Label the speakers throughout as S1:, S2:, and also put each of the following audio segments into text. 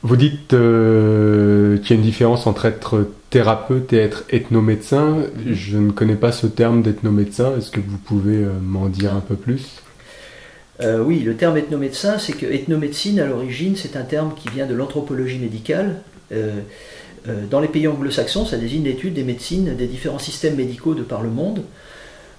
S1: Vous dites qu'il y a une différence entre être thérapeute et être ethnomédecin. Je ne connais pas ce terme d'ethnomédecin. Est-ce que vous pouvez m'en dire un peu plus?
S2: Oui, le terme ethnomédecin, c'est que ethnomédecine, à l'origine, c'est un terme qui vient de l'anthropologie médicale. Dans les pays anglo-saxons, ça désigne l'étude des médecines des différents systèmes médicaux de par le monde.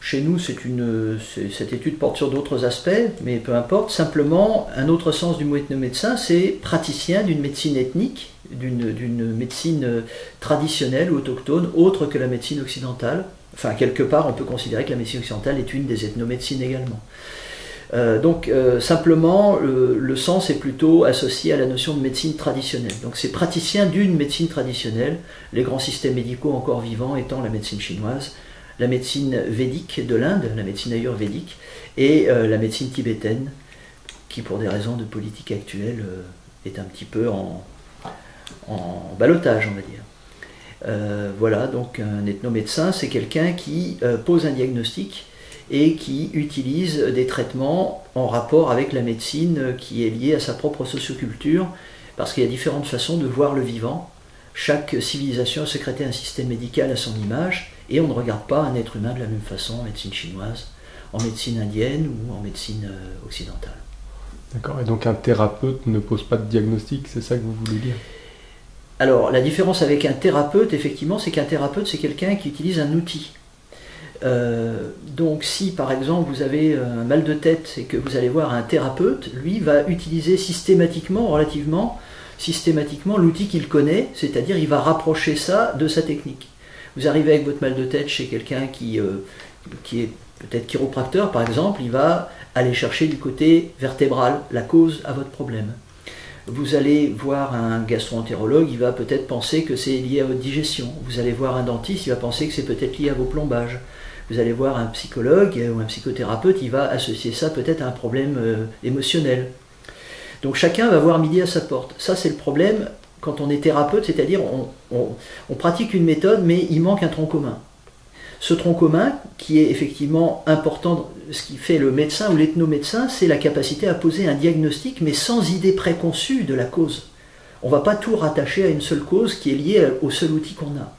S2: Chez nous, cette étude porte sur d'autres aspects, mais peu importe. Simplement, un autre sens du mot ethnomédecin, c'est praticien d'une médecine ethnique, d'une médecine traditionnelle ou autochtone, autre que la médecine occidentale. Enfin, quelque part, on peut considérer que la médecine occidentale est une des ethnomédecines également. Simplement, le sens est plutôt associé à la notion de médecine traditionnelle. Donc c'est praticien d'une médecine traditionnelle, les grands systèmes médicaux encore vivants étant la médecine chinoise, la médecine védique de l'Inde, la médecine ayurvédique, et la médecine tibétaine, qui pour des raisons de politique actuelle est un petit peu en ballottage, on va dire. Voilà, donc un ethnomédecin, c'est quelqu'un qui pose un diagnostic et qui utilise des traitements en rapport avec la médecine qui est liée à sa propre socioculture, parce qu'il y a différentes façons de voir le vivant. Chaque civilisation a sécrété un système médical à son image, et on ne regarde pas un être humain de la même façon en médecine chinoise, en médecine indienne ou en médecine occidentale.
S1: D'accord, et donc un thérapeute ne pose pas de diagnostic, c'est ça que vous voulez dire?
S2: Alors, la différence avec un thérapeute, effectivement, c'est qu'un thérapeute, c'est quelqu'un qui utilise un outil. Donc si par exemple vous avez un mal de tête et que vous allez voir un thérapeute, lui va utiliser relativement systématiquement l'outil qu'il connaît, c'est-à-dire il va rapprocher ça de sa technique. Vous arrivez avec votre mal de tête chez quelqu'un qui est peut-être chiropracteur par exemple, il va aller chercher du côté vertébral la cause à votre problème. Vous allez voir un gastro-entérologue, il va peut-être penser que c'est lié à votre digestion. Vous allez voir un dentiste, il va penser que c'est peut-être lié à vos plombages. Vous allez voir un psychologue ou un psychothérapeute, il va associer ça peut-être à un problème émotionnel. Donc chacun va voir midi à sa porte. Ça c'est le problème quand on est thérapeute, c'est-à-dire on pratique une méthode mais il manque un tronc commun. Ce tronc commun, qui est effectivement important, ce qui fait le médecin ou l'ethnomédecin, c'est la capacité à poser un diagnostic, mais sans idée préconçue de la cause. On ne va pas tout rattacher à une seule cause qui est liée au seul outil qu'on a.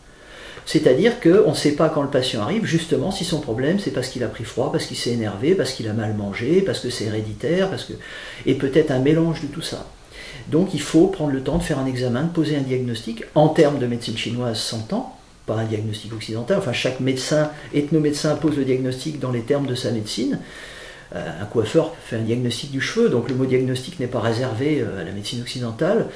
S2: C'est-à-dire qu'on ne sait pas quand le patient arrive, justement, si son problème, c'est parce qu'il a pris froid, parce qu'il s'est énervé, parce qu'il a mal mangé, parce que c'est héréditaire, et peut-être un mélange de tout ça. Donc il faut prendre le temps de faire un examen, de poser un diagnostic, en termes de médecine chinoise s'entend, pas un diagnostic occidental, enfin chaque médecin, ethnomédecin pose le diagnostic dans les termes de sa médecine. Un coiffeur fait un diagnostic du cheveu, donc le mot diagnostic n'est pas réservé à la médecine occidentale.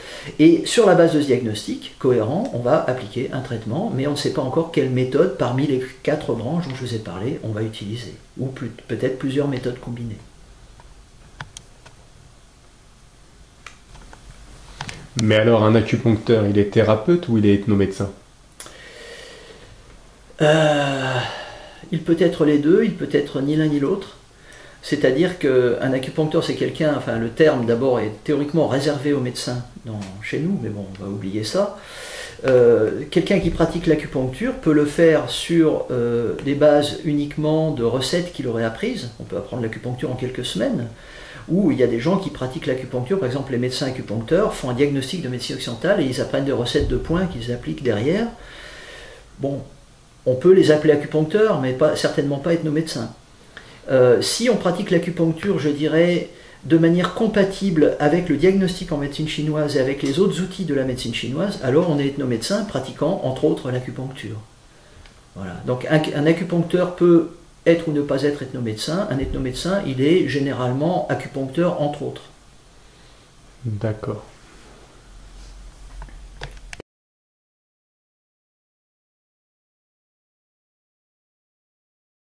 S2: Et sur la base de ce diagnostic cohérent, on va appliquer un traitement, mais on ne sait pas encore quelle méthode parmi les 4 branches dont je vous ai parlé on va utiliser, ou peut-être plusieurs méthodes combinées.
S1: Mais alors un acupuncteur, il est thérapeute ou il est ethnomédecin?
S2: Il peut être les deux, il peut être ni l'un ni l'autre. C'est-à-dire qu'un acupuncteur, c'est quelqu'un, enfin le terme d'abord est théoriquement réservé aux médecins chez nous, mais bon, on va oublier ça. Quelqu'un qui pratique l'acupuncture peut le faire sur des bases uniquement de recettes qu'il aurait apprises. On peut apprendre l'acupuncture en quelques semaines. Ou il y a des gens qui pratiquent l'acupuncture, par exemple les médecins acupuncteurs font un diagnostic de médecine occidentale et ils apprennent des recettes de points qu'ils appliquent derrière. Bon, on peut les appeler acupuncteurs, mais certainement pas ethnomédecins. Si on pratique l'acupuncture, je dirais, de manière compatible avec le diagnostic en médecine chinoise et avec les autres outils de la médecine chinoise, alors on est ethnomédecin pratiquant entre autres l'acupuncture. Voilà. Donc un acupuncteur peut être ou ne pas être ethnomédecin. Un ethnomédecin, il est généralement acupuncteur entre autres.
S1: D'accord.